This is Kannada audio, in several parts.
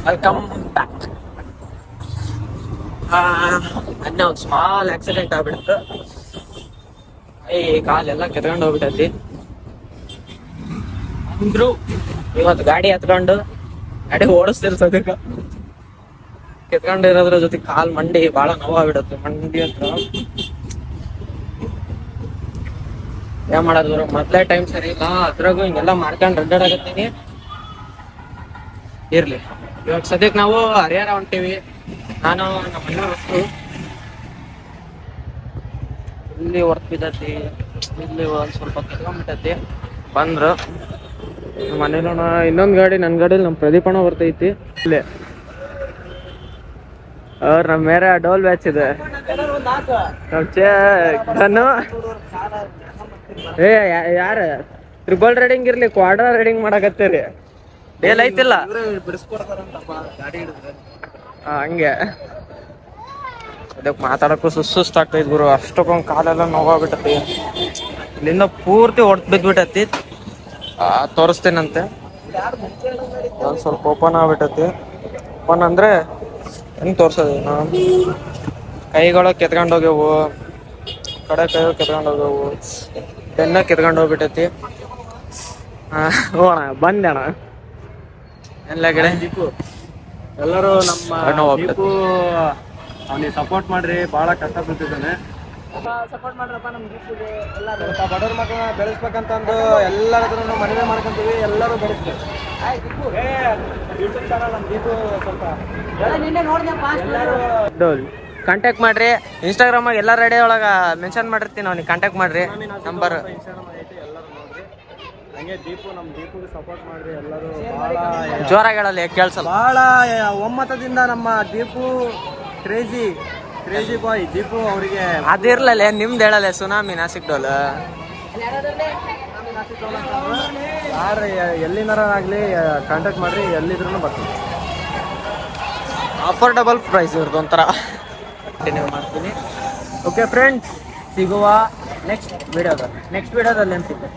Welcome back. ಮೊನ್ನೆ ಒಂದು ಸ್ಮಾಲ್ ಆಕ್ಸಿಡೆಂಟ್ ಆಗ್ಬಿಡ್ತು. ಈ ಕಾಲೆಲ್ಲ ಕೆತ್ಕೊಂಡು ಹೋಗ್ಬಿಟ್ಟೈತಿ. ಅಂದ್ರು ಇವತ್ತು ಗಾಡಿ ಹತ್ಕೊಂಡು ಗಾಡಿ ಓಡಿಸ್ತಿರ್ ಸದ್ಯಕ್ಕ ಕೆತ್ಕೊಂಡಿರೋದ್ರ ಜೊತೆ ಕಾಲ್ ಮಂಡಿ ಬಾಳ ನೋವಾಗ್ಬಿಡತ್ತೆ. ಮಂಡಿ ಅಂತ ಏನ್ ಮಾಡೋದು, ಮೊದ್ಲೇ ಟೈಮ್ ಸರಿ ಇಲ್ಲ, ಅದ್ರಾಗು ಹಿಂಗೆಲ್ಲ ಮಾಡ್ಕೊಂಡು ಅಡ್ಡಾಡಕತ್ತೀನಿ. ಇರ್ಲಿ, ಇವಾಗ ಸದ್ಯಕ್ಕೆ ನಾವು ಹರಿಹರ ಹೊಂಟೀವಿ. ನಾನು ನಮ್ಮ ಮನೆ ವಸ್ತು ಇಲ್ಲಿ ವರ್ಕ್ ಬಿದ್ದತಿ, ಇಲ್ಲಿ ಒಂದ್ ಸ್ವಲ್ಪ ಕತ್ಕೊಂಡ್ಬಿಟ್ಟತಿ. ಬಂದ್ರು ಮನೇಲಿ ಇನ್ನೊಂದ್ ಗಾಡಿ, ನನ್ ಗಾಡಿಲಿ ನಮ್ ಪ್ರದೀಪಣ್ಣ ಬರ್ತೈತಿ. ಇಲ್ಲಿ ನಮ್ಮ ಮೇರೆ ಡೋಲ್ ಬ್ಯಾಚ್ ಇದೆ. ಏ ಯಾರ ಟ್ರಿಬಲ್ ರೈಡಿಂಗ್ ಇರ್ಲಿ, ಕ್ವಾಡ್ರ ರೈಡಿಂಗ್ ಮಾಡಕತ್ತೀರಿ? ಡೇಲ್ ಐತಿಲ್ಲ ಹಂಗೆ. ಅದಕ್ಕೆ ಮಾತಾಡಕ್ಕೂ ಸುಸ್ತಾಗ್ತೈತಿ ಗುರು. ಅಷ್ಟಕ್ಕೊಂದು ಕಾಲೆಲ್ಲ ನೋವಾಗ್ಬಿಟ್ಟತಿ. ಇಲ್ಲಿಂದ ಪೂರ್ತಿ ಹೊಡ್ದು ಬಿದ್ಬಿಟ್ಟತಿ. ತೋರಿಸ್ತೇನಂತೆ. ಒಂದ್ ಸ್ವಲ್ಪ ಓಪನ್ ಆಗ್ಬಿಟ್ಟತಿ. ಓಪನ್ ಅಂದ್ರೆ ಹೆಂಗ್ ತೋರ್ಸೋದು, ಕೈಗಳು ಕೆತ್ಕೊಂಡು ಹೋಗ್ಯವು, ಕಡೆ ಕೈಗಳು ಕೆತ್ಕೊಂಡು ಹೋಗ್ಯವು, ಬೆನ್ನ ಕೆತ್ಕೊಂಡು ಹೋಗ್ಬಿಟ್ಟೈತಿ. ಹೋಣ ಬಂದೆ ಅಣ್ಣ. ಎಲ್ಲ ಕಡೆ ಎಲ್ಲರೂ ನಮ್ಮ ದೀಪು ಅವನಿಗೆ ಸಪೋರ್ಟ್ ಮಾಡ್ರಿ. ಬಹಳ ಕಷ್ಟ ಬಿಟ್ಟಿದ್ದಾನೆ. ಸಪೋರ್ಟ್ ಮಾಡ್ರಪ್ಪ ನಮ್ಮ ದೀಪುಗೆ. ಎಲ್ಲರೂ ಬಡವ್ರ ಮಕ್ಕಳನ್ನ ಬೆಳೆಸ್ಬೇಕಂತಂದು ಎಲ್ಲರೂ ಮನವಿ ಮಾಡ್ಕೊಂತೀವಿ. ಎಲ್ಲರೂ ಬೆಳೆಸ್ಬೇಕು. ಯೂಟ್ಯೂಬ್ ಚಾನಲ್ ನಮ್ಮ ದೀಪು ಸ್ವಲ್ಪ ಕಾಂಟ್ಯಾಕ್ಟ್ ಮಾಡ್ರಿ. ಇನ್ಸ್ಟಾಗ್ರಾಮ್ ಎಲ್ಲ ರೆಡಿ ಒಳಗ ಮೆನ್ಷನ್ ಮಾಡಿರ್ತೀನಿ, ಅವ್ನಿಗೆ ಕಾಂಟ್ಯಾಕ್ಟ್ ಮಾಡ್ರಿ. ನಂಬರ್ ಹಂಗೆ ದೀಪು, ನಮ್ಮ ದೀಪುಗೆ ಸಪೋರ್ಟ್ ಮಾಡ್ರಿ. ಎಲ್ಲರೂ ಬಹಳ ಜೋರಾಗಿ ಹೇಳಲ್ಲ, ಕೇಳಿಸಲ್ಲ. ಬಹಳ ಒಮ್ಮತದಿಂದ ನಮ್ಮ ದೀಪು ಕ್ರೇಜಿ ಬಾಯ್ ದೀಪು ಅವರಿಗೆ ಅದಿರ್ಲಲ್ಲ, ನಿಮ್ದು ಹೇಳಲ್ಲ. ಸುನಾಮಿ ನಾಸಿಕ್ ಡೋಲ್ ಯಾರು ಎಲ್ಲಿನಾರಾಗ್ಲಿ ಕಾಂಟ್ಯಾಕ್ಟ್ ಮಾಡ್ರಿ, ಎಲ್ಲಿದ್ರು ಬರ್ತೀವಿ. ಅಫೋರ್ಡಬಲ್ ಪ್ರೈಸ್ ಇವ್ರದ್ದು ಒಂಥರ. ಕಂಟಿನ್ಯೂ ಮಾಡ್ತೀನಿ. ಓಕೆ ಫ್ರೆಂಡ್ಸ್, ಸಿಗುವ ನೆಕ್ಸ್ಟ್ ವಿಡಿಯೋದಲ್ಲಿ ಏನು ಸಿಗುತ್ತೆ,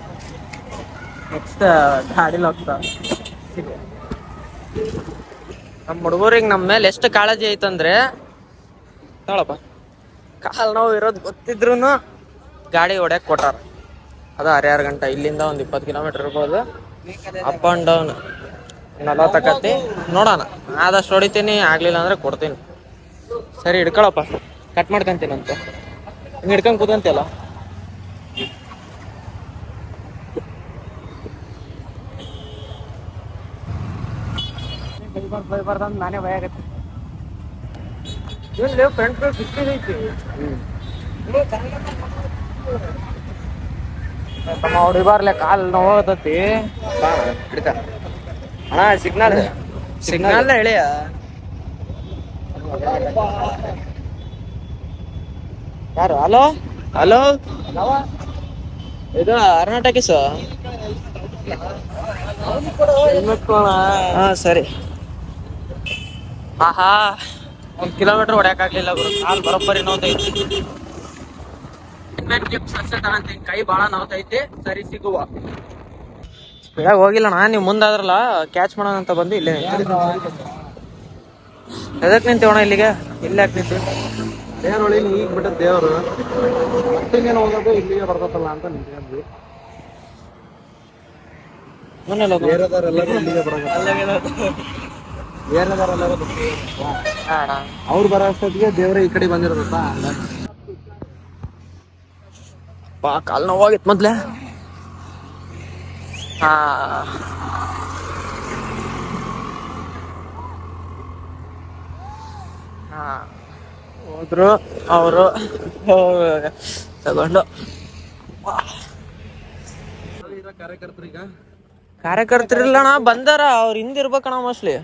ನೆಕ್ಸ್ಟ್ ಗಾಡಿಲಿ ಹೋಗ್ತಾ ಸಿಗುವ. ನಮ್ಮ ಹುಡುಗರಿಗೆ ನಮ್ಮ ಮೇಲೆ ಎಷ್ಟು ಕಾಳಜಿ ಐತಂದ್ರೆ, ನೋಡಪ್ಪ, ಕಾಲು ನೋವು ಇರೋದು ಗೊತ್ತಿದ್ರು ಗಾಡಿ ಹೊಡ್ಯಕ್ಕೆ ಕೊಟ್ಟಾರ. ಅದು ಹರಿಹರ ಗಂಟ, ಇಲ್ಲಿಂದ ಒಂದು 20 ಕಿಲೋಮೀಟರ್ ಇರ್ಬೋದು. ಅಪ್ ಆ್ಯಂಡ್ ಡೌನ್ 40 ಆಕತಿ. ನೋಡೋಣ, ಆದಷ್ಟು ಹೊಡಿತೀನಿ, ಆಗ್ಲಿಲ್ಲ ಅಂದ್ರೆ ಕೊಡ್ತೀನಿ. ಸರಿ, ಹಿಡ್ಕೊಳಪ್ಪ, ಕಟ್ ಮಾಡ್ಕೊಂತೀನಂತೆ. ಹಿಂಗೆ ಹಿಡ್ಕೊಂಡು ಕೂತಂತೆಲ್ಲ. ಬೈಬಾರ್ದಂತ ನಾನೇ ಭಯ ಆಗತ್ತೆ. ಇಲ್ಲಿ ಫ್ರಂಟ್ ಸಿಕ್ಕಿದೆ ಐತಿ. ತಮ್ಮ ಹೊಡಿಬಾರ್ಲೆ, ಕಾಲು ನೋವತತಿ. ಹಿಡ್ಕ ಅಣ್ಣ, ಸಿಗ್ನಲ್ ಹೇಳಿಯ. ಯಾರು? ಹಲೋ, ಇದು ಅರ್ನಾಟಕೀಸ್. ಹಾ ಸರಿ. ಆಹಾ, 1 ಕಿಲೋಮೀಟರ್ ಹೊಡ್ಯಾಕಾಗ್ಲಿಲ್ಲ ಗುರು. ಕಾಲು ಬರೋಬ್ಬರಿ ನೋತೈತಿ. ಕೈ ಬಾಳ ನೋತೈತಿ. ಸರಿ, ಸಿಗುವ. ಹೋಗಿಲ್ಲ ನಾ, ನೀವು ಮುಂದಾದ್ರಲ್ಲ ಕ್ಯಾಚ್ ಮಾಡೋಣ ಅಂತ ಬಂದು ಇಲ್ಲೇ ಎದಕ್ ನಿಂತೀವಣ ಇಲ್ಲಿಗೆ? ಇಲ್ಲೇ ಯಾಕೆ ನಿಂತೀವಿ? ದೇವ್ರೊಳಿ ಈಗ ಬಿಟ್ಟ ದೇವರು ಮತ್ತಿಗೇನು ಹೋಗೋದು ಇಲ್ಲಿಗೆ ಬರ್ತತ್ತಲ್ಲ ಅಂತ ನಿಂತ್ಕೊಂಡ್ವಿ. ಬೇರೆದವರೆಲ್ಲರೂ ಇಲ್ಲಿಗೆ ಅವ್ರು ಬರೋ ಅಷ್ಟೊತ್ತಿಗೆ ದೇವ್ರ ಈ ಕಡೆ ಬಂದಿರೋದಪ್ಪ. ಕಾಲು ನೋವಾಗಿತ್ತು ಮೊದ್ಲೆ. ಹೋದ್ರು ಅವರು ತಗೊಂಡು. ಕಾರ್ಯಕರ್ತರಿಲ್ಲಣ್ಣ, ಬಂದಾರ. ಅವ್ರ ಹಿಂದಿರ್ಬೇಕಣ್ಣ ಮೋಸ್ಟ್ಲಿ.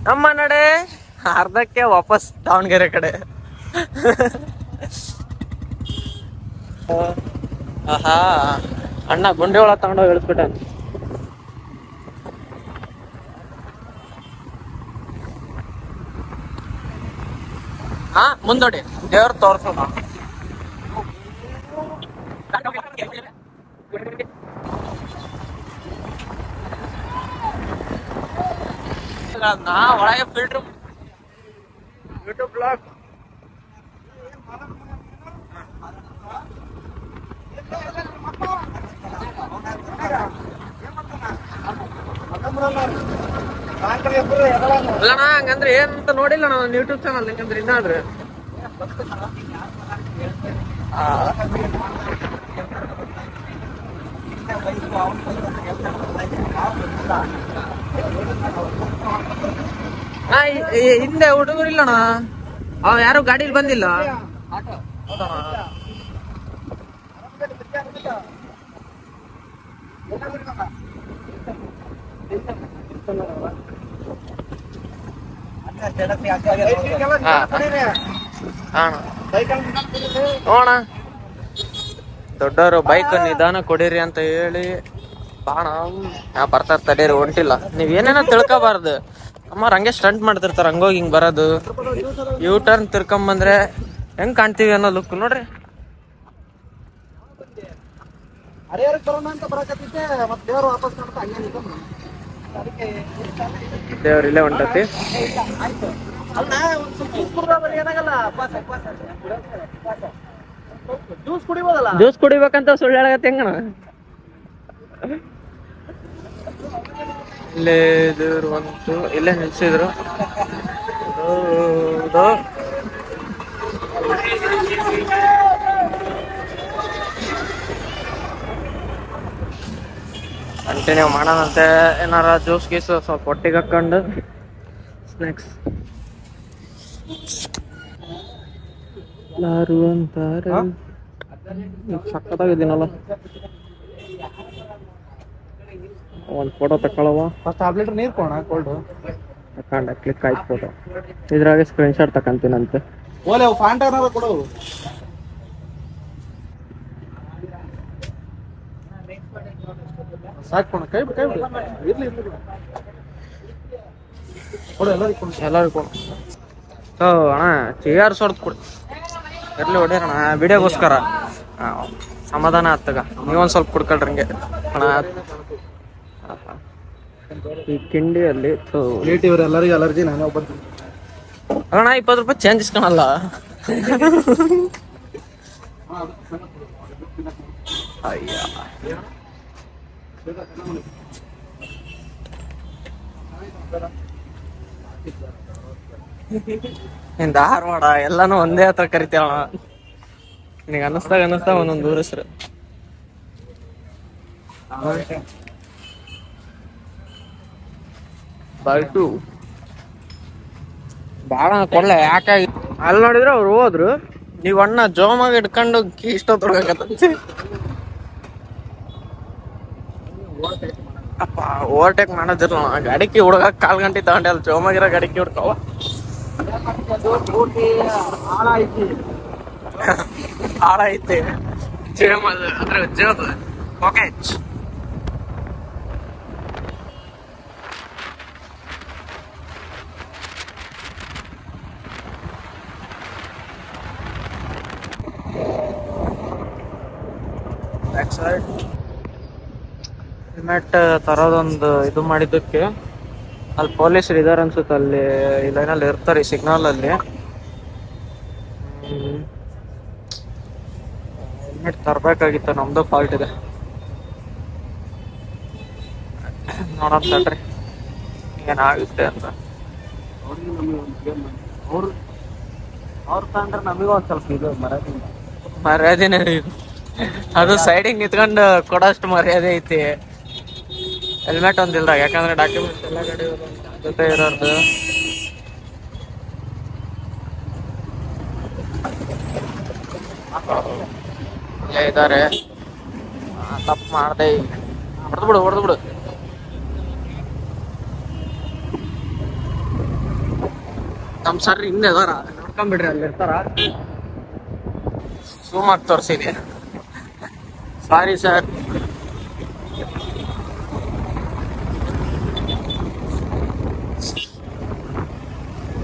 ನಮ್ಮ ನಡೆ ಅರ್ಧಕ್ಕೆ ವಾಪಸ್ ದಾವಣಗೆರೆ ಕಡೆ. ಆಹಾ, ಅಣ್ಣ ಗುಂಡಿ ಒಳಗೆ ತಗೊಂಡೋಗಿ ಇಳಿಸ್ಬಿಟ್ಟ. ಮುಂದೋಡಿ, ದೇವ್ರ ತೋರ್ಸೋಣ. ಅದನ್ನ ಒಳಗೆ ಫಿಲ್ಟರ್ ಯೂಟ್ಯೂಬ್ ಬ್ಲಾಗ್. ಅಲ್ಲಣ್ಣ ಹಂಗಂದ್ರೆ ಏನಂತ ನೋಡಿಲ್ಲ ನಾನು ಯೂಟ್ಯೂಬ್ ಚಾನಲ್, ಯಾಕಂದ್ರೆ ಇನ್ನಾದ್ರೆ ಹಿಂದೆ ಹುಡುಗರಿಲ್ಲಣ್ಣ, ಅವ್ ಯಾರು ಗಾಡಿಲಿ ಬಂದಿಲ್ಲ. ನೋಣ ದೊಡ್ಡವರು ಬೈಕ್ ನಿಧಾನ ಕೊಡಿರಿ ಅಂತ ಹೇಳಿ ಬಾಣ ಬರ್ತಾರ, ತಡೀರಿ ಹೊಂಟಿಲ್ಲ. ನೀವ್ ಏನೇನೋ ತಿಳ್ಕೊಬಾರ್ದು. ಅಮ್ಮ ಹಂಗೆ ಸ್ಟಂಟ್ ಮಾಡ್ತಿರ್ತಾರ, ಹಂಗೋಗಿ ಹಿಂಗ್ ಬರೋದು, ಯೂ ಟರ್ನ್ ತಿರ್ಕೊಂಬಂದ್ರೆ ಹೆಂಗ್ ಕಾಣ್ತೀವಿ ಅನ್ನೋ ಲುಕ್ ನೋಡ್ರಿ. ದೇವ್ರ ಇಲ್ಲೇ ಹೊಂಟತಿ. ಜ್ಯೂಸ್ ಕುಡಿಬೇಕಂತ ಸುಳ್ಳು ಹೇಳಕತ್ತಿ ಹೆಂಗಣ? ಇಲ್ಲೇ ದೇವ್ರು ಬಂತು, ಇಲ್ಲೇ ನಿಲ್ಸಿದ್ರು. ಕಂಟಿನ್ಯೂ ಮಾಡೋಣಂತೆ. ಏನಾರ ಜ್ಯೂಸ್ ಗೀಸ್ ಸ್ವಲ್ಪ ಹೊಟ್ಟಿಗೆ ಹಾಕೊಂಡು ಸ್ನ್ಯಾಕ್ಸ್ ಲಾರು ಅಂತಾರೆ. ಸಕ್ಕತ್ತಾಗಿದ್ದೀನಲ್ಲ, ಒಂದು ಫೋಟೋ ತಗೊಳವ. ಫಸ್ಟ್ ಹಾಫ್ ಲೀಟರ್ ನೀರು ಕೊಣ ಕೋಲ್ಡ್ ತಕೊಂಡೆ, ಕ್ಲಿಕ್ ಆಯ್ತು ಫೋಟೋ. ಇದ್ರಾಗೆ ಸ್ಕ್ರೀನ್ ಶಾಟ್ ತಕೊಂತೀನಂತೆ. ಓಲೆ ಅವು ಫಾಂಟ ಏನಾರ ಕೊಡು. ಸಾಕು ಕೊಣ, ಕೈ ಬಿಡು ಇರ್ಲಿ ಕೊಡು, ಎಲ್ಲರಿಗೂ ಕೊಡು. ಸೊ ಅಣ್ಣ ಚಿಯಾರ್ ಸೊಡ್ದು ಕೊಡಿ, ಇರ್ಲಿ ಹೊಡಿಯೋಣ ವಿಡಿಯೋಗೋಸ್ಕರ. ಸಮಾಧಾನ ಆತಗ, ನೀವೊಂದು ಸ್ವಲ್ಪ ಕುಡ್ಕೊಳ್ರಿ ಹಂಗೆ ಅಣ್ಣ. ಈ ಕಿಂಡಿಯಲ್ಲಿ ಎಲ್ಲರಿಗೂ ಅಲರ್ಜಿ, ನಾನೇ ಒಬ್ಬ ಅಣ್ಣ 20 ರೂಪಾಯಿ ಚೇಂಜ್ ಇಸ್ಕೊಳಲ್ಲ. ಅಯ್ಯ ನಿನ್ ಧಾರವಾಡ ಎಲ್ಲಾನು ಒಂದೇ ಹತ್ರ ಕರಿತೇವಣ. ನಿನಗೆ ಅನ್ನಿಸ್ದಾಗ ಒಂದೊಂದು ಊರ ಹೆಸರು. ಬಲ್ಟು ಬಾಳ ಕೊಡ್ಲೆ ಯಾಕೆ ಅಲ್ಲಿ ನೋಡಿದ್ರೆ ಅವ್ರು ಹೋದ್ರು, ನೀವ್ ಅಣ್ಣ ಜೋಮಾಗ ಇಟ್ಕೊಂಡು ಇಷ್ಟೊತ್ತೊಡ್ಗಕತ್ತಂತೆ. ಅಪ್ಪ ಓವರ್ಟೇಕ್ ಮಾಡೋದಿಲ್ಲ, ಗಾಡಿಗೆ ಹುಡುಗ 4 ಗಂಟೆ ತಗೊಂಡೆ ಅಲ್ಲಿ ಜೋಮಾಗಿರೋ ಗಾಡಿಗೆ ಹುಡ್ಕವ. ಹಾಳ ಐತಿ ಅದ್ರ ಜೋಬ್ ಪಾಕೆಟ್. ಹೆಲ್ಮೆಟ್ ತರೋದೊಂದು ಇದು ಮಾಡಿದ್ದಕ್ಕೆ ಅಲ್ಲಿ ಪೊಲೀಸರು ಇದಾರೆ ಅನ್ಸುತ್ತೆ, ಅಲ್ಲಿ ಈ ಲೈನಲ್ಲಿ ಇರ್ತಾರೆ ಈ ಸಿಗ್ನಲ್ ಅಲ್ಲಿ. ಹೆಲ್ಮೆಟ್ ತರಬೇಕಾಗಿತ್ತು, ನಮ್ದು ಫಾಲ್ಟ್ ಇದೆ. ನೋಡೋಣ ತಡ್ರಿ ಏನಾಗುತ್ತೆ ಅಂತ. ಅವ್ರು ತಂದ್ರೆ ನಮಗೂ ಒಂದ್ ಸ್ವಲ್ಪ ಇದು ಮರ್ಯಾದೆನೇ ಇದು. ಅದು ಸೈಡಿಗೆ ನಿಂತ್ಕೊಂಡು ಕೊಡೋಷ್ಟು ಮರ್ಯಾದೆ ಐತಿ. ಹೆಲ್ಮೆಟ್ ಒಂದಿಲ್ಲ, ಯಾಕಂದ್ರೆ ಡಾಕ್ಯುಮೆಂಟ್ಸ್ ಎಲ್ಲ ಗಾಡಿ ಜೊತೆ ಇರೋದು. ಇದಾರೆ, ತಪ್ಪು ಮಾಡ್ದೆ, ಹೊಡೆದು ಬಿಡು. ನಮ್ ಸರ್ ಹಿಂದೆ ಅದಾರ, ನೋಡ್ಕೊಂಡ್ಬಿಡ್ರಿ, ಅಲ್ಲಿ ಇರ್ತಾರ. ಜೂಮ್ ಆಗಿ ತೋರಿಸಿದೆ, ಸಾರಿ ಸರ್.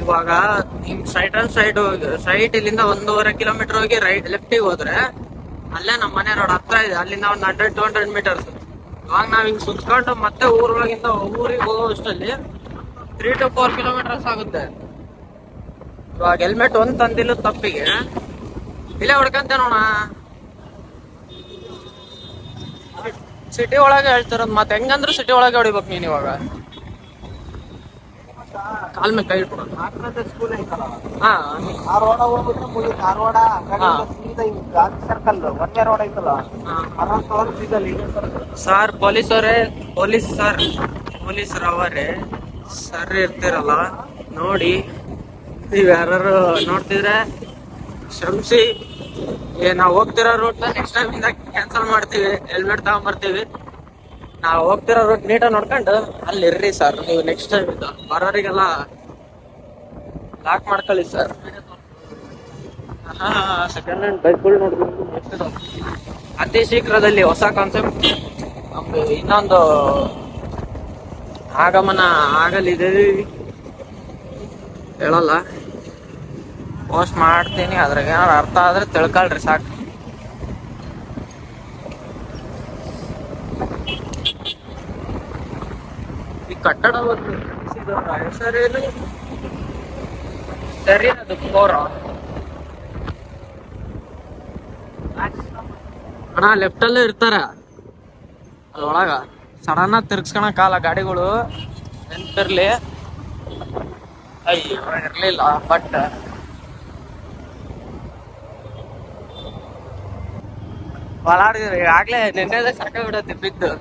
ಇವಾಗ ಹಿಂಗ್ ಸೈಟ್ ಇಲ್ಲಿಂದ 1.5 ಕಿಲೋಮೀಟರ್ ಹೋಗಿ ಲೆಫ್ಟಿಗೆ ಹೋದ್ರೆ ಅಲ್ಲೇ ನಮ್ಮ ಮನೆ ರೋಡ್ ಹತ್ರ ಇದೆ. ಅಲ್ಲಿಂದ 100-200 ಮೀಟರ್ಸ್. ಇವಾಗ ನಾವ್ ಹಿಂಗ್ ಸುತ್ಕೊಂಡು ಮತ್ತೆ ಊರೊಳಗಿಂದ ಊರಿಗೆ ಹೋಗೋ ಅಷ್ಟಲ್ಲಿ 3 to 4 kilometers ಆಗುತ್ತೆ. ಇವಾಗ ಹೆಲ್ಮೆಟ್ ಒಂದ್ ತಂದಿಲ್ಲ ತಪ್ಪಿಗೆ ಇಲ್ಲೇ ಹೊಡ್ಕಂತೆ ನೋಣ. ಸಿಟಿ ಒಳಗೆ ಹೇಳ್ತಿರೋದು ಮತ್ತೆ ಹೆಂಗಂದ್ರೆ ಸಿಟಿ ಒಳಗೆ ಹೊಡಿಬೇಕು ನೀನ್ ಇವಾಗ. ಕಾಲ್ ಮೇಲೆ ಕೈ ಇಟ್ಕೊಡೋದು. ಸ್ಕೂಲ್ ಐತಲ್ಲ ಹಾ ಧಾರವಾಡ ಹೋಗ್ಬಿಟ್ರೆ ಮುಗಿ ಧಾರವಾಡ ಸೀದಾ ಹಿಂಗ್ ಗಾಂಧಿ ಸರ್ಕಲ್ ಒಂದೇ ರೋಡ್ ಐತಲ್ಲ ಸರ್ ಪೊಲೀಸರವರೇ ಸರ್ ಇರ್ತಿರಲ್ಲ ನೋಡಿ, ನೀವ್ ಯಾರು ನೋಡ್ತಿದ್ರೆ ಶ್ರಮಿಸಿ. ನಾವ್ ಹೋಗ್ತಿರೋ ರೂಟ್ ನೆಕ್ಸ್ಟ್ ಟೈಮ್ ಇಂದ ಕ್ಯಾನ್ಸಲ್ ಮಾಡ್ತೀವಿ, ಹೆಲ್ಮೆಟ್ ತಗೊಂಡ್ಬರ್ತೀವಿ. ನಾವ್ ಹೋಗ್ತಿರೋ ರೂಟ್ ನೀಟಾಗಿ ನೋಡ್ಕೊಂಡು ಅಲ್ಲಿ ಇರ್ರಿ ಸರ್. ನೀವು ನೆಕ್ಸ್ಟ್ ಟೈಮ್ ಇಂದ ಬರೋರಿಗೆಲ್ಲ ಲಾಕ್ ಮಾಡ್ಕೊಳ್ಳಿ ಸರ್. ಸೆಕೆಂಡ್ ಹ್ಯಾಂಡ್ ಬೈಕ್ಗಳು ನೋಡ್ಬೇಕು. ಅತಿ ಶೀಘ್ರದಲ್ಲಿ ಹೊಸ ಕಾನ್ಸೆಪ್ಟ್ ಇನ್ನೊಂದು ಆಗಮನ ಆಗಲಿದೆ. ಹೇಳಲ್ಲ, ಪೋಸ್ಟ್ ಮಾಡ್ತೀನಿ. ಅದ್ರಾಗ ಏನಾರು ಅರ್ಥ ಆದ್ರೆ ತಿಳ್ಕೊಳ್ರಿ ಸಾಕು. ಈ ಕಟ್ಟಡ ಹೆಸರೇನು? ಸರಿ, ಅದು ಫ್ಲೋರ್ ಅಣ್ಣ. ಲೆಫ್ಟ್ ಅಲ್ಲೇ ಇರ್ತಾರ ಅದ್ರೊಳಗ. ಸಡನ್ ಆಗಿ ತಿರ್ಗ್ಸ್ಕೊಳಕಾಲ ಗಾಡಿಗಳು ನೆನ್ಪಿರ್ಲಿ. ಅಯ್ಯೋ ಇರ್ಲಿಲ್ಲ, ಬಟ್ ಬಲಾಡಿದ್ರಿ ಈಗಾಗ್ಲೇ. ನೆನ್ನೆದೇ ಸಾಕಾಗ್ಬಿಡತ್ತೆ ಬಿದ್ದು.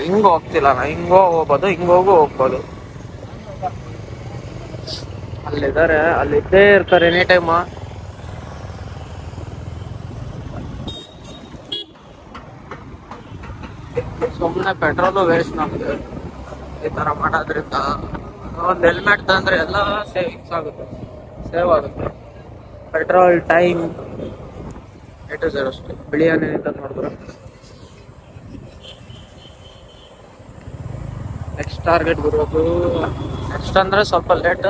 ಹಿಂಗ ಹೋಗ್ತಿಲ್ಲ ನಾ, ಹಿಂಗೋ ಹೋಗ್ಬೋದು, ಹಿಂಗೋಗು ಹೋಗ್ಬೋದು. ಅಲ್ಲಿದ್ದಾರೆ, ಅಲ್ಲಿದ್ದೇ ಇರ್ತಾರೆ ಎನಿ ಟೈಮ್. ಸುಮ್ಮನೆ ಪೆಟ್ರೋಲು ವೇಸ್ಟ್ ನಮ್ಗೆ ಈ ತರ ಮಾಡೋದ್ರಿಂದ. ಒಂದು ಹೆಲ್ಮೆಟ್ ತಂದ್ರೆ ಎಲ್ಲ ಸೇವಿಂಗ್ಸ್ ಆಗುತ್ತೆ, ಸೇವ್ ಆಗುತ್ತೆ. Petrol, time, A to Z ಅಷ್ಟೇ. ಬಿಳಿಯನ್ನೇ ನೋಡಿದ್ರೆ ನೆಕ್ಸ್ಟ್ ಟಾರ್ಗೆಟ್ ಬರೋದು. ನೆಕ್ಸ್ಟ್ ಅಂದ್ರೆ ಸ್ವಲ್ಪ ಲೇಟ್,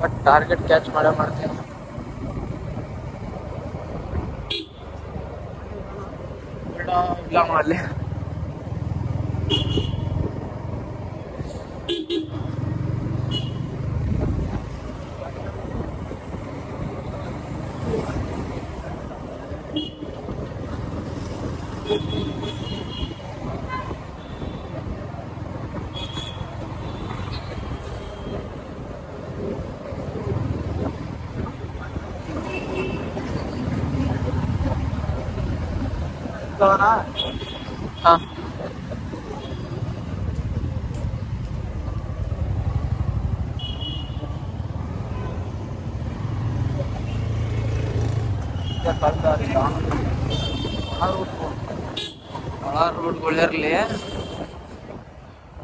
ಬಟ್ ಟಾರ್ಗೆಟ್ ಕ್ಯಾಚ್ ಮಾಡ್ತೀನಿ. ಇಲ್ಲ ಅಲ್ಲಿ ಹಾ ಒಳ ರೂಟ್ಗಳಿರ್ಲಿ.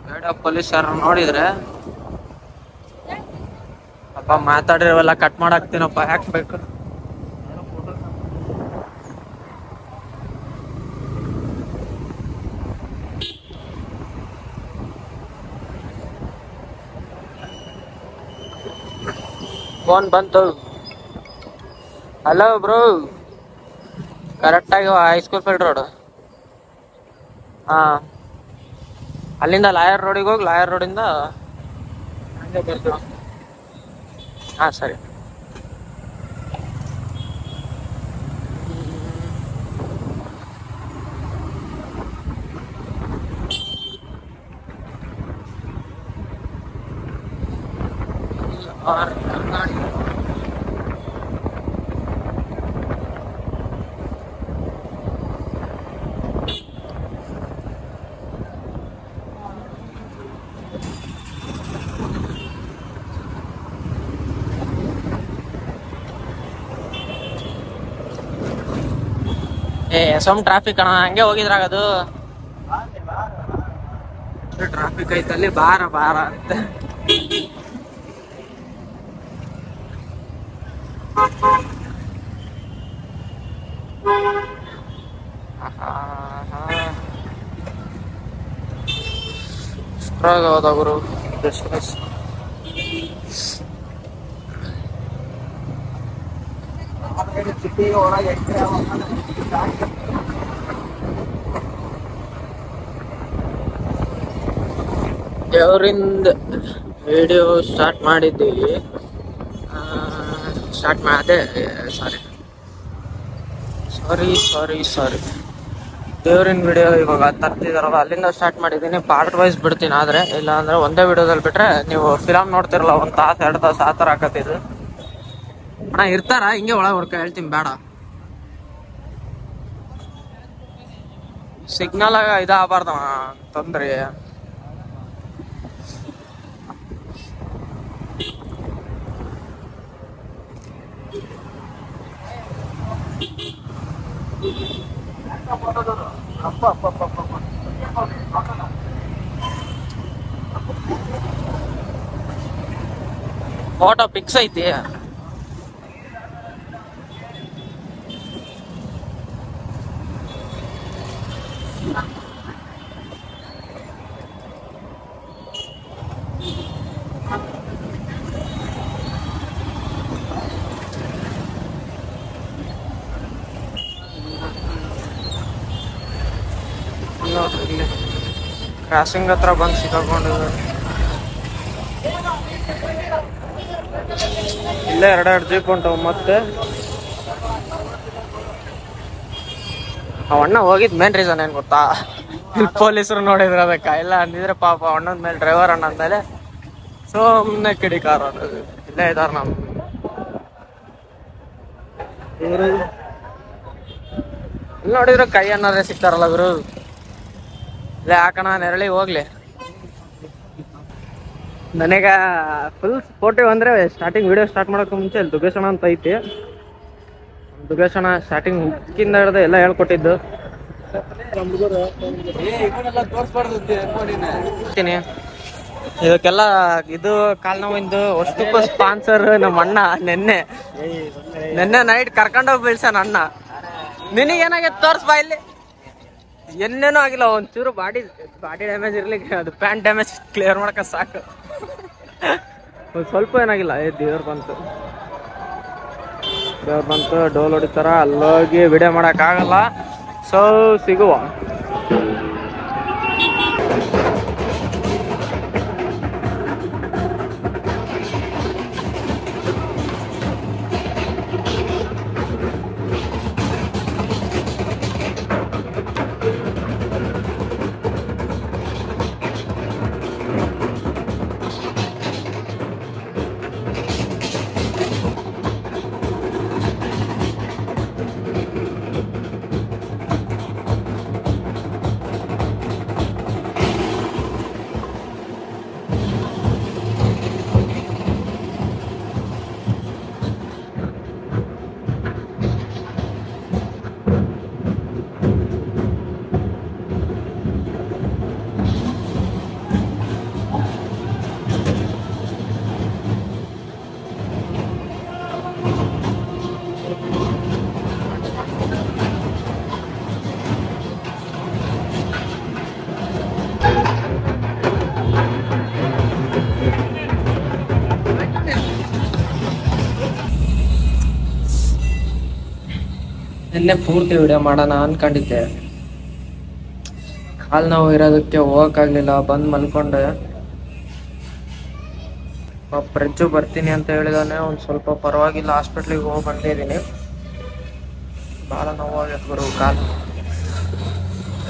ಬೇಡ ಪೊಲೀಸರು ನೋಡಿದ್ರೆ ಅಪ್ಪ ಮಾತಾಡಿರವೆಲ್ಲ ಕಟ್ ಮಾಡಾಕ್ತೀನಪ್ಪ, ಯಾಕೆ ಬೇಕು? ಫೋನ್ ಬಂತು. ಹಲೋ ಬ್ರೋ, ಕರೆಕ್ಟಾಗಿ ಹೈಸ್ಕೂಲ್ ಫೀಲ್ಡ್ ರೋಡ್. ಹಾ, ಅಲ್ಲಿಂದ ಲಾಯರ್ ರೋಡಿಗೆ ಹೋಗಿ ಲಾಯರ್ ರೋಡಿಂದ ಹಂಗೆ ಬರ್ತೀವಿ. ಹಾ ಸರಿ. ಸಮ್ ಟ್ರಾಫಿಕ್ ಅಣ್ಣ, ಹಂಗೆ ಹೋಗಿದ್ರಾಗದು. ಟ್ರಾಫಿಕ್ ಐತಲ್ಲಿ, ಬಾರ ಬಾರ ಅಂತ. ಹೋದ ಗುರು ದೇವರಿಂದ ವಿಡಿಯೋ ಸ್ಟಾರ್ಟ್ ಮಾಡಿದ್ದೀವಿ. ಸ್ಟಾರ್ಟ್ ಅದೇ ಸಾರಿ ಸಾರಿ ಸಾರಿ ಸಾರಿ ದೇವ್ರಿನ ವಿಡಿಯೋ ಇವಾಗ ತರ್ತಿದಾರಲ್ಲ ಅಲ್ಲಿಂದ ಸ್ಟಾರ್ಟ್ ಮಾಡಿದ್ದೀನಿ. ಪಾರ್ಟ್ ವೈಸ್ ಬಿಡ್ತೀನಿ, ಆದರೆ ಇಲ್ಲ ಅಂದ್ರೆ ಒಂದೇ ವಿಡಿಯೋದಲ್ಲಿ ಬಿಟ್ರೆ ನೀವು ಫಿಲಮ್ ನೋಡ್ತಿರಲ್ಲ 1 ತಾಸು 2 ತಾಸು ಆ ಥರ ಹಾಕತ್ತಿದ್ದು. ಅಣ್ಣ ಇರ್ತಾರ ಹಿಂಗೆ ಒಳಗೆ ಹೊಡ್ಕ ಹೇಳ್ತೀನಿ ಬೇಡ. ಸಿಗ್ನಲ್ ಇದಾಗಬಾರ್ದ ತೊಂದ್ರೆ. ಫೋಟೋ ಪಿಕ್ಸ್ ಐತಿ. ಕ್ರಾಸಿಂಗ್ ಹತ್ರ ಬಂದು ಸಿಕ್ಕಾಕೊಂಡು ಇಲ್ಲೇ 2 ಜೀಪ್ ಹೊಂಟವು. ಮತ್ತೆ ಅಣ್ಣ ಹೋಗಿದ್ ಮೇನ್ ರೀಸನ್ ಏನ್ ಗೊತ್ತಾ, ಇಲ್ಲಿ ಪೊಲೀಸರು ನೋಡಿದ್ರು ಅದಕ್ಕೆ. ಇಲ್ಲ ಅಂದಿದ್ರೆ ಪಾಪ ಅಣ್ಣನ ಮೇಲೆ ಡ್ರೈವರ್ ಅಣ್ಣ ಅಂದ್ಮೇಲೆ ಸುಮ್ಮನೆ ಕಿಡಿಕಾರ ಇಲ್ಲೇ ಇದಾರ ನಮ್ ಇವರು. ಇಲ್ಲಿ ನೋಡಿದ್ರು ಕೈ ಅನ್ನೋದ್ರೆ ಸಿಗ್ತಾರಲ್ಲ ಗುರು. ಇಲ್ಲೇ ಹಾಕೋಣ ನೆರಳಿ ಹೋಗ್ಲಿ. ನನಗ ಫುಲ್ ಸ್ಪೋರ್ಟಿವ್ ಅಂದ್ರೆ ಸ್ಟಾರ್ಟಿಂಗ್ ವಿಡಿಯೋ ಸ್ಟಾರ್ಟ್ ಮಾಡೋಕೆ ಮುಂಚೆ ಇಲ್ಲಿ ದುಗ್ಗೇಶಣ ಅಂತ ಐತಿ. ದುಗ್ಗೇಶಣ ಸ್ಟಾರ್ಟಿಂಗ್ ಹುಕ್ಕಿಂದ ಹಿಡ್ದು ಎಲ್ಲ ಹೇಳ್ಕೊಟ್ಟಿದ್ದು. ಇದಕ್ಕೆಲ್ಲ ಇದು ಕಾಲ್ ನೋವಿಂದು ಅಷ್ಟಕ್ಕೂ ಸ್ಪಾನ್ಸರ್ ನಮ್ಮ ಅಣ್ಣ. ನೆನ್ನೆ ನೈಟ್ ಕರ್ಕೊಂಡೋಗಿ ಬೀಳ್ಸಾನ ಅಣ್ಣ. ನಿನಗೇನಾಗೈತೆ ತೋರ್ಸ್ಬಾ ಇಲ್ಲಿ. ಏನೇನೂ ಆಗಿಲ್ಲ, ಒಂಚೂರು ಬಾಡಿ ಡ್ಯಾಮೇಜ್ ಇರ್ಲಿಕ್ಕೆ ಅದು ಪ್ಯಾಂಟ್ ಡ್ಯಾಮೇಜ್ ಕ್ಲಿಯರ್ ಮಾಡಕ ಸಾಕು. ಒಂದು ಸ್ವಲ್ಪ ಏನಾಗಿಲ್ಲ. ದೇವ್ರು ಬಂತು ಡೋಲ್ ಹೊಡಿತಾರ. ಅಲ್ಲೋಗಿ ವಿಡಿಯೋ ಮಾಡೋಕ್ಕಾಗಲ್ಲ. ಸೊ ಸಿಗುವ. ನಿನ್ನೆ ಪೂರ್ತಿ ವಿಡಿಯೋ ಮಾಡೋಣ ಅನ್ಕೊಂಡಿದ್ದೆ. ಕಾಲ್ ನೋವು ಇರೋದಕ್ಕೆ ಹೋಗಕ್ಕಾಗ್ಲಿಲ್ಲ. ಬಂದು ಮಲ್ಕೊಂಡೆ. ಫ್ರೆಜ್ಜು ಬರ್ತೀನಿ ಅಂತ ಹೇಳಿದಾನೆ. ಒಂದು ಸ್ವಲ್ಪ ಪರವಾಗಿಲ್ಲ, ಹಾಸ್ಪಿಟ್ಲಿಗೆ ಹೋಗಿ ಬಂದಿದ್ದೀನಿ. ಭಾಳ ನೋವಾಗೈತೆ ಗುರು ಕಾಲು.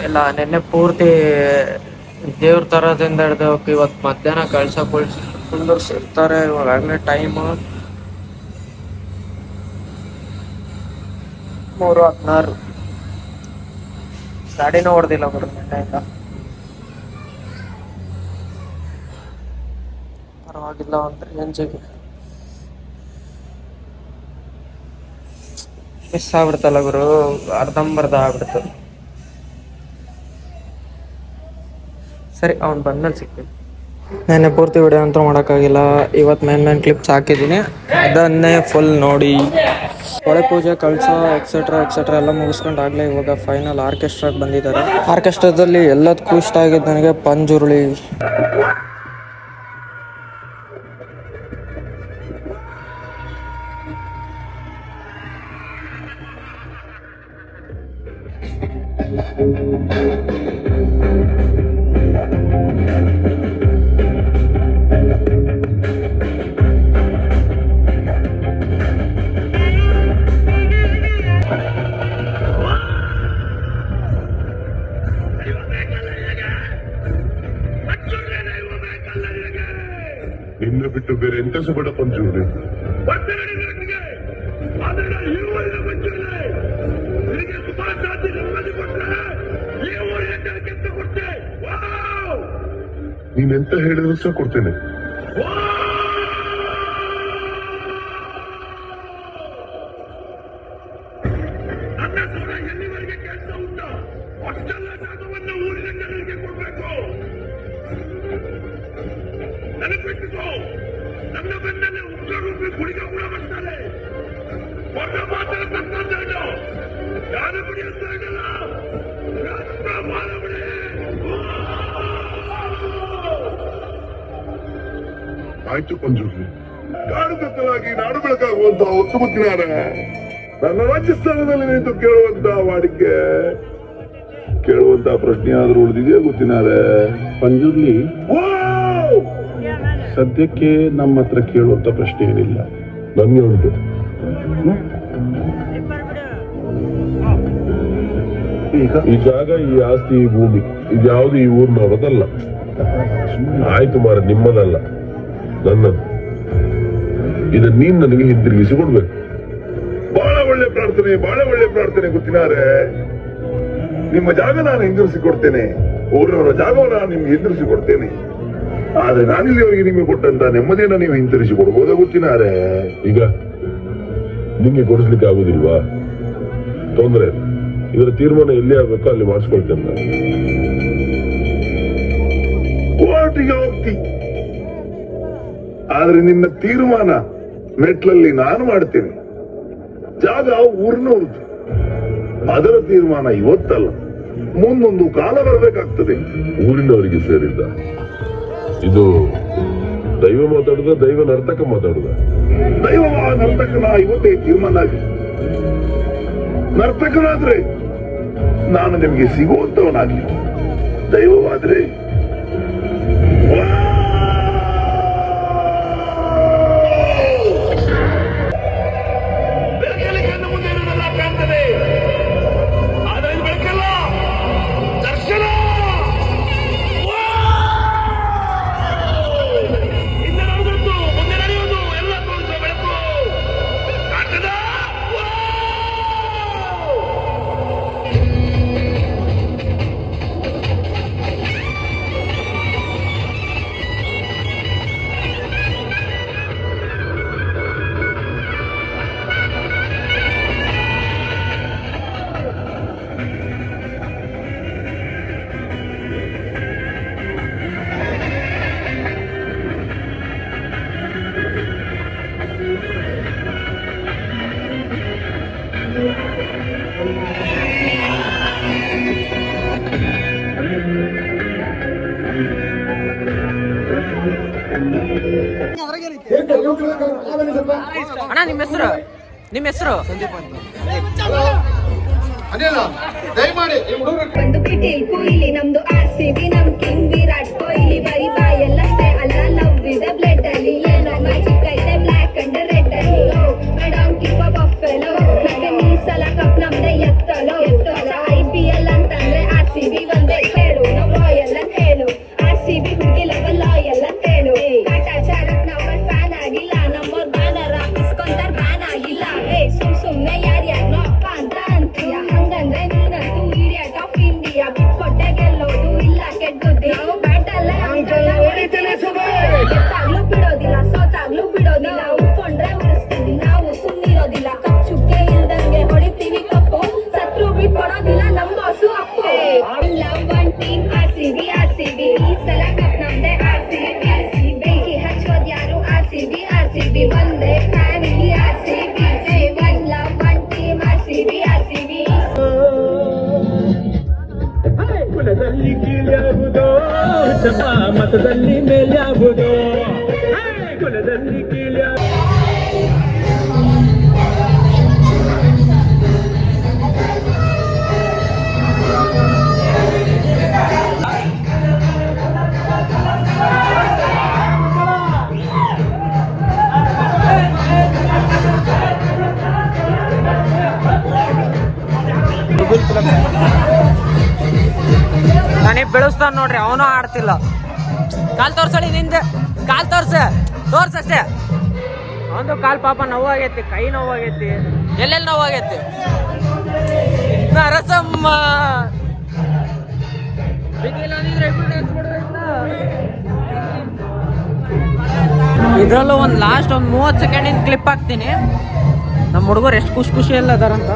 ಇಲ್ಲ ನಿನ್ನೆ ಪೂರ್ತಿ ದೇವ್ರ ತರೋದಿಂದ ಹಿಡ್ದು ಇವತ್ತು ಮಧ್ಯಾಹ್ನ ಕುಂದರ್ಸಿರ್ತಾರೆ. ಇವಾಗಲೇ ಟೈಮು 3:16. ಗಾಡಿನೂ ಹೊಡೆದಿಲ್ಲ ಗುರು ನಿನ್ನೆಯಿಂದ. ಪರವಾಗಿಲ್ಲ ಒಂದು ರೇಂಜಿಗೆ. ಮಿಸ್ ಆಗ್ಬಿಡ್ತಲ್ಲ ಗುರು, ಅರ್ಧಂಬರ್ಧ ಆಗ್ಬಿಡ್ತು. ಸರಿ, ಅವ್ನು ಬಂದ್ಮೇಲೆ ಸಿಗ್ತೀನಿ. ನೆನ್ನೆ ಪೂರ್ತಿ ವಿಡಿಯೋ ಅಂತೂ ಮಾಡೋಕ್ಕಾಗಿಲ್ಲ. ಇವತ್ತು ಮೇನ್ ಕ್ಲಿಪ್ಸ್ ಹಾಕಿದ್ದೀನಿ, ಅದನ್ನೇ ಫುಲ್ ನೋಡಿ. ಒಳೆ ಪೂಜೆ, ಕಳಸ ಎಕ್ಸೆಟ್ರಾ ಎಲ್ಲ ಮುಗಿಸ್ಕೊಂಡಾಗಲೇ ಇವಾಗ ಫೈನಲ್ ಆರ್ಕೆಸ್ಟ್ರಾಗೆ ಬಂದಿದ್ದಾರೆ. ಆರ್ಕೆಸ್ಟ್ರಾದಲ್ಲಿ ಎಲ್ಲದಕ್ಕೂ ಇಷ್ಟ ಆಗಿದ್ದು ನನಗೆ ಪಂಜುರುಳಿ. ನಿನ್ನ ಬಿಟ್ಟು ಬೇರೆ ಎಂತ ಸುಬೇಡ ಪಂಚೂರಿ. ನೀನೆಂತ ಹೇಳಿದ್ರು ಸಹ ಕೊಡ್ತೇನೆ. ನನ್ನ ಬೆನ್ನಲ್ಲಿ ಉಗ್ರರೂಪಿ ಗುಳಿಗ ಕೂಡ ಬರ್ತಾರೆ. ಹೊರ ಮಾತ್ರ ತಕ್ಕಂತೇನು ಯಾರು ಬಿಡಿ ಅಂತ ಹೇಳಲ್ಲ. ಬಿಡಿ. ಆಯ್ತು ಪಂಜುರ್ಲಿ, ಕಾಡು ಕತ್ತಲಾಗಿ ನಾಡು ಬೆಳಕಾಗುವಂತ ಹೊತ್ತು ಮುತ್ತಿನಾರ ನನ್ನ ರಾಜಸ್ಥಾನದಲ್ಲಿ ನಿಂತು ಕೇಳುವಂತ ಪ್ರಶ್ನೆ ಆದ್ರೂ ಉಳಿದಿದೆಯಾ ಗೊತ್ತಿನಾರೆ? ಪಂಜುರ್ಲಿ, ಸದ್ಯಕ್ಕೆ ನಮ್ಮ ಹತ್ರ ಕೇಳುವಂತ ಪ್ರಶ್ನೆ ಏನಿಲ್ಲ. ನನ್ಗೆ ಉಂಟು. ಈ ಜಾಗ, ಈ ಆಸ್ತಿ, ಈ ಭೂಮಿ ಇದ್ಯಾವುದು ಈ ಊರಿನವರದಲ್ಲ. ಆಯ್ತು ಮಾರ, ನಿಮ್ಮದಲ್ಲ, ನನ್ನದು. ಇದನ್ನ ನೀನ್ ನನಗೆ ಹಿಂತಿರುಗಿಸಿ ಕೊಡ್ಬೇಕು. ಬಹಳ ಒಳ್ಳೆ ಪ್ರಾರ್ಥನೆ ಗೊತ್ತಿನಾರೆ. ನಿಮ್ಮ ಜಾಗ ನಾನು ಹಿಂದಿರಿಸಿ ಕೊಡ್ತೇನೆ, ಊರಿನವರ ಜಾಗವನ್ನು ನಾನು ನಿಮ್ಗೆ ಹಿಂದಿರಿಸಿ ಕೊಡ್ತೇನೆ. ಆದ್ರೆ ನಾನಿಲ್ಲಿವರೆಗೆ ನಿಮಗೆ ಕೊಟ್ಟಂತ ನೆಮ್ಮದಿಯನ್ನ ನೀವು ಹಿಂತಿರಿಸಿ ಕೊಡ್ಬೋದ ಗೊತ್ತಿನಾರೆ? ಈಗ ನಿಮ್ಗೆ ಕೊಡಿಸ್ಲಿಕ್ಕೆ ಆಗುದಿಲ್ವಾ? ತೊಂದ್ರೆ, ಇದರ ತೀರ್ಮಾನ ಎಲ್ಲಿ ಆಗ್ಬೇಕೋ ಅಲ್ಲಿ ಮಾಡಿಸ್ಕೊಳ್ತೇನೆ ನಾನು. ಕೋರ್ಟಿಗೆ ಹೋಗ್ತಿ, ಆದ್ರೆ ನಿನ್ನ ತೀರ್ಮಾನ ಮೆಟ್ಲಲ್ಲಿ ನಾನು ಮಾಡ್ತೇನೆ. ಜಾಗ ಊರಿನವ್ರದ್ದು, ಅದರ ತೀರ್ಮಾನ ಇವತ್ತಲ್ಲ, ಮುಂದೊಂದು ಕಾಲ ಬರಬೇಕಾಗ್ತದೆ. ಊರಿನವರಿಗೆ ಸೇರಿದ್ದ ಇದು ದೈವ ಮಾತಾಡುದ, ದೈವ ನರ್ತಕ ಮಾತಾಡುದ? ದೈವ ನರ್ತಕನ ಇವತ್ತೇ ತೀರ್ಮಾನ ಆಗಿ, ನರ್ತಕನಾದ್ರೆ ನಾನು ನಿಮಗೆ ಸಿಗುವಂತವನಾಗಿ, ದೈವವಾದ್ರೆ ಅಣ್ಣ, ನಿಮ್ಮ ಹೆಸರು? ಒಂದು ಪಿಟೀಲ್ ಕೊಯ್ಲಿ, ನಮ್ದು RCB, ನಮ್ ಕಿಂಗ್ ವಿರಾಟ್ ಕೊಹ್ಲಿ. ಬರೀ ಬಾಯಲ್ಲಷ್ಟೇ ಅಲ್ಲ, ಲವ್ ಇಸ್ ದ ಬ್ಲಡ್ ಅಲ್ಲಿ. ಏನೋ ಮ್ಯಾಜಿಕ್ ಐತೆ ಬ್ಲಾಕ್ ಅಂಡ್ ರೆಡ್ ಅಲ್ಲಿ. I don't give a buffalo, ನನಗೆ ಈ ಸಲ ಕಪ್ ನಮ್ದೆ ಎತ್ತಲೋ. IPL ಅಂತಂದ್ರೆ RCB ಒಂದೇ ಹೇಳು, ನಾವು ರಾಯಲ್ ಅಂತ ಹೇಳು. RCB ಹುಡುಗಿ ಲವ್ ಲಾಯಲ್ ಅಂತ ಹೇಳು. ಕಾಟಾಚಾರಕ್ ನಾವು ಫ್ಯಾನ್ ಆಗಿಲ್ಲ, ನಮ್ಮವ್ರ ಬ್ಯಾನರ್ ಹಾಕಿಸ್ಕೊಂತಾರ ಬ್ಯಾನ್ ಆಗಿಲ್ಲ. ಸುಮ್ನೆ ಯಾರ್ಯಾರ್ನೋ ಅಪ್ಪ ಅಂತ ಅಂತೀಯ, ಹಂಗಂದ್ರೆ ನೀನಂತೂ ಇಡಿಯಟ್ ಆಫ್ ಇಂಡಿಯಾ. ಬಿಟ್ಕೊಟ್ಟೆ ಗೆಲ್ಲೋದು ಇಲ್ಲ ಕೆಟ್ಟುದ್ದಿ, ನಾವು ಬ್ಯಾಟ್ ಅಲ್ಲ ಗೆದ್ದಾಗ್ಲೂ ಬಿಡೋದಿಲ್ಲ, ಸೋತಾಗ್ಲೂ ಬಿಡೋದಿಲ್ಲ. ಉಟ್ಕೊಂಡ್ರೆ ಉಳಿಸ್ತೀವಿ, ನಾವು ಸುಮ್ನಿರೋದಿಲ್ಲ. ಕಚ್ಚುಕ್ಕೆ ಇಲ್ದಂಗೆ ಹೊಡಿತೀವಿ ಕಪ್ಪು, ಸತ್ರು ಬಿಟ್ಕೊಡೋದಿಲ್ಲ ನಮ್ಮ boss Appu. Love one team RCB, ಈ ಸಲ ಕಪ್ ನಮ್ದೆ RCB. ಬೆಂಕಿ ಹಚ್ಚೋದ್ ಯಾರು RCB, ಒಂದೇ family RCB. One love one team RCB. ಕುಲದಲ್ಲಿ ಕೀಳ್ಯಾವುದೋ, ಮತದಲ್ಲಿ ಮೇಲ್ಯಾವುದೋ, ಕುಲದಲ್ಲಿ ಕೀಳ್ಯಾ ಮಾಡ್ತಿಲ್ಲ. ಕಾಲ್ ತೋರ್ಸಳಿ ನಿಂದೆ, ಕಾಲ್ ತೋರ್ಸಷ್ಟೇ. ಒಂದು ಕಾಲ್ ಪಾಪ ನೋವಾಗೈತಿ, ಕೈ ನೋವಾಗೈತಿ, ಎಲ್ಲೆಲ್ಲಿ ನೋವಾಗೈತಿ. ನರಸಮ್ಮ ಇದ್ರಲ್ಲೂ ಒಂದು ಲಾಸ್ಟ್ ಒಂದು 30 ಸೆಕೆಂಡಿನ ಕ್ಲಿಪ್ ಹಾಕ್ತೀನಿ. ನಮ್ಮ ಹುಡುಗರು ಎಷ್ಟು ಖುಷಿ ಎಲ್ಲ ಅದಾರಂತ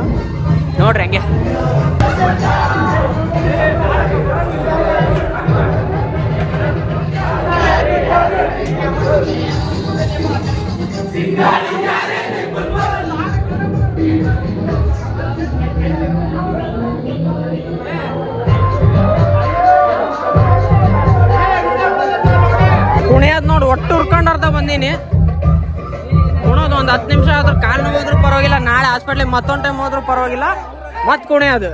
ನೋಡ್ರಿ ಹಂಗೆ. ಕುಣಿಯೋದು ನೋಡಿ ಒಟ್ಟು ಹುರ್ಕೊಂಡರ್ದ ಬಂದೀನಿ. ಕುಣೋದು ಒಂದು 10 ನಿಮಿಷ ಆದ್ರೂ ಕಾಲು ನೋವು ಹೋದ್ರೂ ಪರವಾಗಿಲ್ಲ, ನಾಳೆ ಹಾಸ್ಪಿಟ್ಲಿಗೆ ಮತ್ತೊಂದು ಟೈಮ್ ಹೋದ್ರೂ ಪರವಾಗಿಲ್ಲ, ಮತ್ತೆ ಕುಣಿಯೋದು.